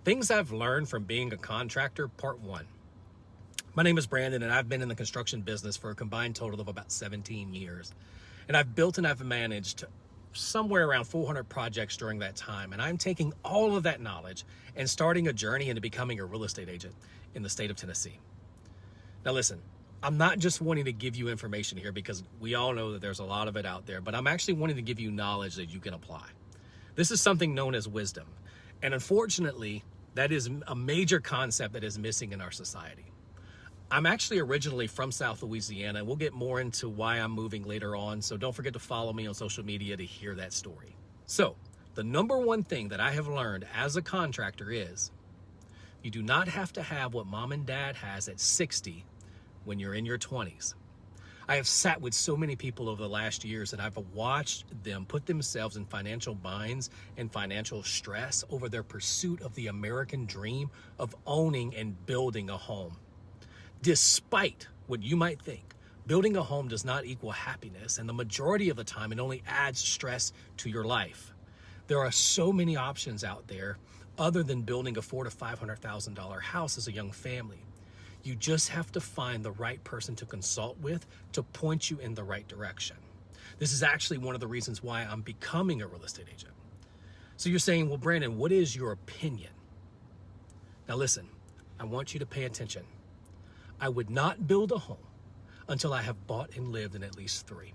Things I've learned from being a contractor, part one. My name is Brandon, and I've been in the construction business for a combined total of about 17 years. And I've built and I've managed somewhere around 400 projects during that time. And I'm taking all of that knowledge and starting a journey into becoming a real estate agent in the state of Tennessee. Now listen, I'm not just wanting to give you information here because we all know that there's a lot of it out there, but I'm actually wanting to give you knowledge that you can apply. This is something known as wisdom. And unfortunately, that is a major concept that is missing in our society. I'm actually originally from South Louisiana, and we'll get more into why I'm moving later on, so don't forget to follow me on social media to hear that story. So, the number one thing that I have learned as a contractor is you do not have to have what mom and dad has at 60 when you're in your 20s. I have sat with so many people over the last years and I've watched them put themselves in financial binds and financial stress over their pursuit of the American dream of owning and building a home. Despite what you might think, building a home does not equal happiness, and the majority of the time it only adds stress to your life. There are so many options out there other than building a $400,000 to $500,000 house as a young family. You just have to find the right person to consult with to point you in the right direction. This is actually one of the reasons why I'm becoming a real estate agent. So you're saying, well, Brandon, what is your opinion? Now listen, I want you to pay attention. I would not build a home until I have bought and lived in at least 3.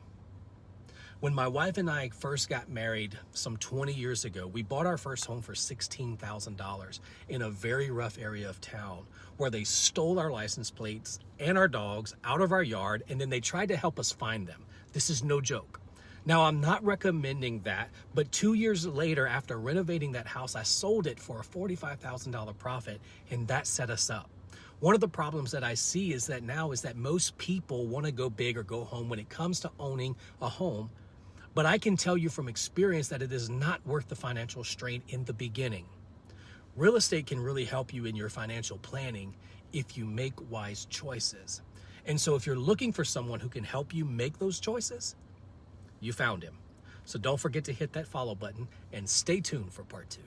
When my wife and I first got married some 20 years ago, we bought our first home for $16,000 in a very rough area of town where they stole our license plates and our dogs out of our yard, and then they tried to help us find them. This is no joke. Now, I'm not recommending that, but 2 years later, after renovating that house, I sold it for a $45,000 profit, and that set us up. One of the problems that I see is that most people want to go big or go home when it comes to owning a home. But I can tell you from experience that it is not worth the financial strain in the beginning. Real estate can really help you in your financial planning if you make wise choices. And so if you're looking for someone who can help you make those choices, you found him. So don't forget to hit that follow button and stay tuned for part 2.